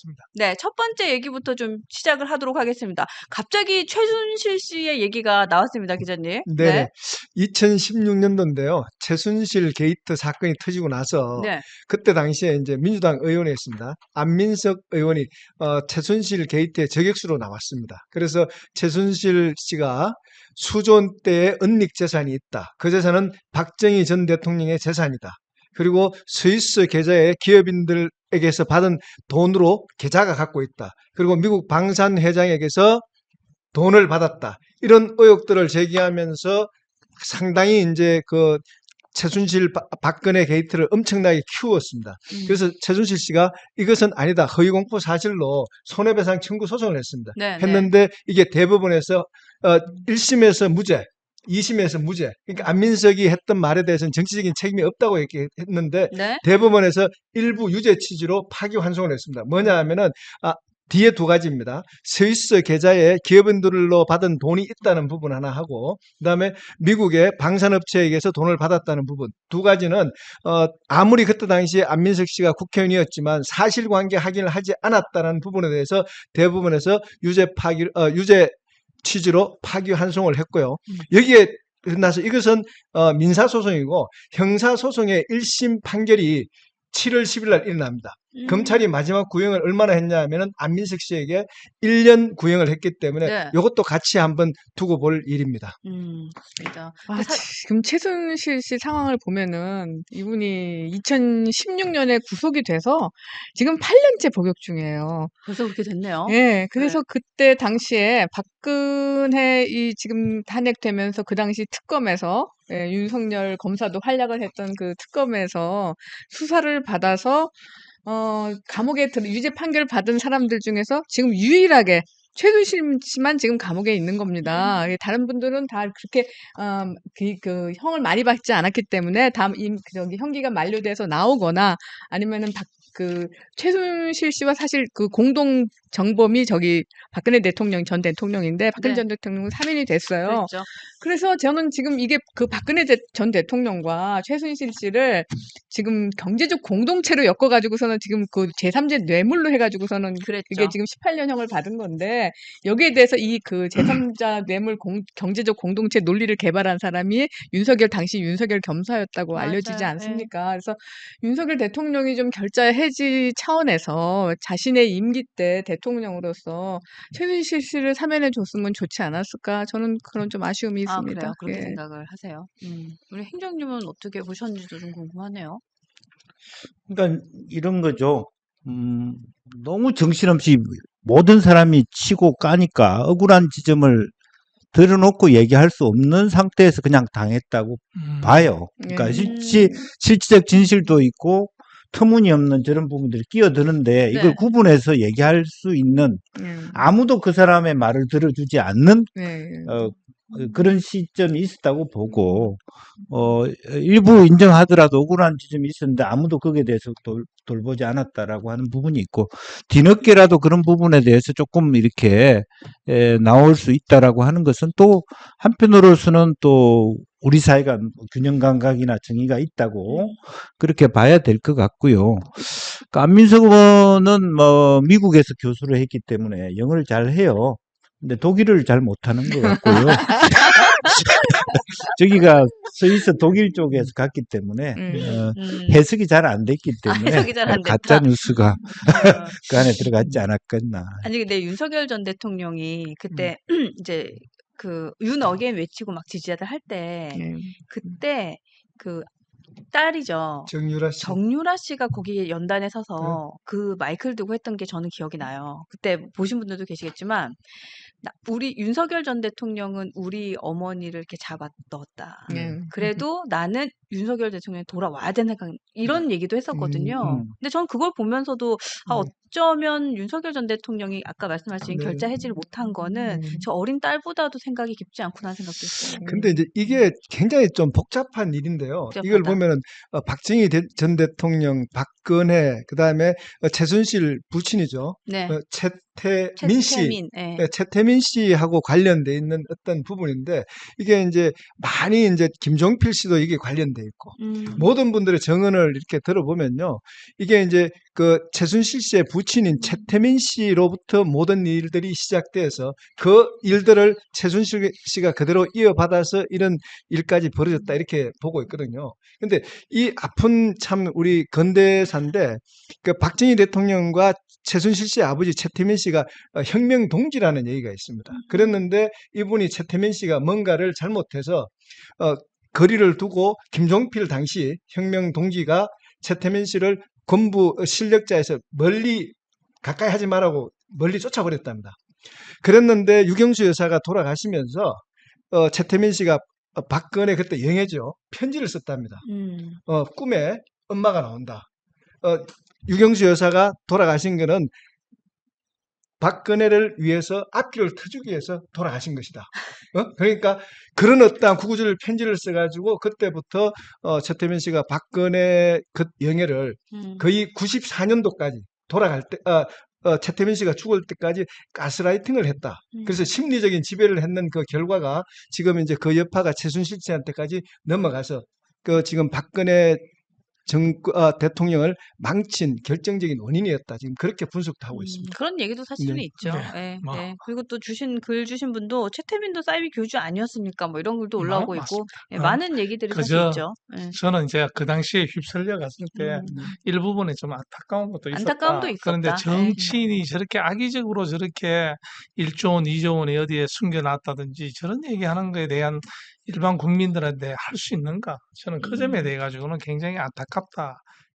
같습니다. 네, 첫 번째 얘기부터 좀 시작을 하도록 하겠습니다. 갑자기 최순실 씨의 얘기가 나왔습니다, 기자님. 네네. 네, 2016년도인데요. 최순실 게이트 사건이 터지고 나서 네, 그때 당시에 이제 민주당 의원이었습니다. 안민석 의원이 최순실 게이트의 저격수로 나왔습니다. 그래서 최순실 씨가 수조대의 은닉 재산이 있다. 그 재산은 박정희 전 대통령의 재산이다. 그리고 스위스 계좌에 기업인들에게서 받은 돈으로 계좌가 갖고 있다. 그리고 미국 방산 회장에게서 돈을 받았다. 이런 의혹들을 제기하면서 상당히 이제 그 최순실 박근혜 게이트를 엄청나게 키웠습니다. 그래서 최순실 씨가 이것은 아니다. 허위공포 사실로 손해배상 청구 소송을 했습니다. 네, 네. 했는데 이게 대법원에서 1심에서 무죄, 2심에서 무죄. 그러니까 안민석이 했던 말에 대해서는 정치적인 책임이 없다고 했는데 네. 대법원에서 일부 유죄 취지로 파기환송을 했습니다. 뭐냐 하면은 뒤에 두 가지입니다. 스위스 계좌에 기업인들로 받은 돈이 있다는 부분 하나 하고, 그다음에 미국의 방산업체에게서 돈을 받았다는 부분. 두 가지는 아무리 그때 당시에 안민석 씨가 국회의원이었지만 사실관계 확인을 하지 않았다는 부분에 대해서 대부분에서 유죄 취지로 파기환송을 했고요. 여기에 끝나서 이것은 민사소송이고 형사소송의 1심 판결이 7월 10일 날 일어납니다. 검찰이 마지막 구형을 얼마나 했냐 하면은 안민석 씨에게 1년 구형을 했기 때문에 네. 이것도 같이 한번 두고 볼 일입니다. 맞습니다. 지금 최순실 씨 상황을 보면은 이분이 2016년에 구속이 돼서 지금 8년째 복역 중이에요. 벌써 그렇게 됐네요. 예, 그래서 그때 당시에 박근혜 지금 탄핵되면서 그 당시 특검에서 윤석열 검사도 활약을 했던 그 특검에서 수사를 받아서 감옥에 유죄 판결을 받은 사람들 중에서 지금 유일하게 최순실 씨만 지금 감옥에 있는 겁니다. 다른 분들은 다 그렇게 그 형을 많이 받지 않았기 때문에 저기 형기가 만료돼서 나오거나 아니면은 그 최순실 씨와 사실 그 공동 정범이 저기 박근혜 전 대통령인데 박근혜 네. 전 대통령은 사면이 됐어요. 그랬죠. 그래서 저는 지금 이게 그 박근혜 전 대통령과 최순실 씨를 지금 경제적 공동체로 엮어가지고서는 지금 그 제3제 뇌물로 해가지고서는 그랬죠. 이게 지금 18년형을 받은 건데 여기에 대해서 이 그 제3자 뇌물 경제적 공동체 논리를 개발한 사람이 당시 윤석열 검사였다고 알려지지 맞아요. 않습니까? 그래서 윤석열 대통령이 좀 결자 해지 차원에서 자신의 임기 때 대통령으로서 최순실 씨를 사면해 줬으면 좋지 않았을까? 저는 그런 좀 아쉬움이 아, 있습니다. 그래요. 그렇게 예. 생각을 하세요. 우리 행정님은 어떻게 보셨는지도 좀 궁금하네요. 그러니까 이런 거죠. 너무 정신없이 모든 사람이 치고 까니까 억울한 지점을 드러놓고 얘기할 수 없는 상태에서 그냥 당했다고 봐요. 그러니까 실질적 진실도 있고 터무니없는 저런 부분들이 끼어드는데 이걸 네. 구분해서 얘기할 수 있는 아무도 그 사람의 말을 들어주지 않는 그런 시점이 있었다고 보고 일부 인정하더라도 억울한 지점이 있었는데 아무도 거기에 대해서 돌보지 않았다라고 하는 부분이 있고 뒤늦게라도 그런 부분에 대해서 조금 이렇게 나올 수 있다라고 하는 것은 또 한편으로서는 또 우리 사회가 균형 감각이나 정의가 있다고 그렇게 봐야 될 것 같고요. 그러니까 안민석 의원은 뭐 미국에서 교수를 했기 때문에 영어를 잘 해요. 근데 독일을 잘 못하는 것 같고요. 저기가 스위스 독일 쪽에서 갔기 때문에 해석이 잘 안 됐기 때문에 해석이 잘 안 됐다. 가짜 뉴스가 그 안에 들어갔지 않았겠나. 아니 근데 윤석열 전 대통령이 그때 이제 그 윤어게인 외치고 막 지지자들 할 때 그때 그 딸이죠. 정유라 씨가 거기 연단에 서서 그 마이크를 들고 했던 게 저는 기억이 나요. 그때 보신 분들도 계시겠지만 우리 윤석열 전 대통령은 우리 어머니를 이렇게 잡아 넣었다. 그래도 나는 윤석열 대통령이 돌아와야 되는 생각 이런 얘기도 했었거든요. 근데 전 그걸 보면서도 어쩌면 윤석열 전 대통령이 아까 말씀하신 결자 해지를 못한 거는 저 어린 딸보다도 생각이 깊지 않구나 생각도 했어요. 근데 이제 이게 굉장히 좀 복잡한 일인데요. 이걸 보면은 박정희 전 대통령, 박근혜, 그다음에 최순실 부친이죠. 네. 최태민 씨, 최태민 씨하고 관련돼 있는 어떤 부분인데 이게 이제 많이 이제 김종필 씨도 이게 관련돼 돼 있고 모든 분들의 증언을 이렇게 들어보면요, 이게 이제 그 최순실 씨의 부친인 최태민 씨로부터 모든 일들이 시작돼서 그 일들을 최순실 씨가 그대로 이어받아서 이런 일까지 벌어졌다 이렇게 보고 있거든요. 근데 이 아픈 참 우리 근대사인데 그 박정희 대통령과 최순실 씨의 아버지 최태민 씨가 혁명 동지라는 얘기가 있습니다. 그랬는데 이분이 최태민 씨가 뭔가를 잘못해서 거리를 두고 김종필 당시 혁명 동지가 최태민 씨를 군부 실력자에서 멀리 가까이 하지 말라고 멀리 쫓아버렸답니다. 그랬는데 유경수 여사가 돌아가시면서 최태민 씨가 박근혜 그때 영예죠. 편지를 썼답니다. 꿈에 엄마가 나온다. 유경수 여사가 돌아가신 거는 박근혜를 위해서 앞길을 터주기 위해서 돌아가신 것이다. 그러니까 그런 어떠한 구구절 편지를 써가지고 그때부터 최태민 씨가 박근혜 그 영예를 거의 94년도까지 돌아갈 때 최태민 씨가 죽을 때까지 가스라이팅을 했다. 그래서 심리적인 지배를 했는 그 결과가 지금 이제 그 여파가 최순실 씨한테까지 넘어가서 그 지금 박근혜 대통령을 망친 결정적인 원인이었다. 지금 그렇게 분석도 하고 있습니다. 그런 얘기도 사실은 네. 있죠. 네. 예, 예. 그리고 또 글 주신 분도 최태민도 사이비 교주 아니었습니까? 뭐 이런 글도 올라오고 있고 예, 많은 얘기들이 사실 있죠. 예. 저는 이제 그 당시에 휩쓸려 갔을 때 일부분에 좀 안타까운 것도 있었다. 안타까움도 있었다. 그런데 정치인이 저렇게 악의적으로 저렇게 1조 원, 2조 원에 어디에 숨겨놨다든지 저런 얘기하는 거에 대한 일반 국민들한테 할 수 있는가? 저는 그 점에 대해 가지고는 굉장히 안타깝다.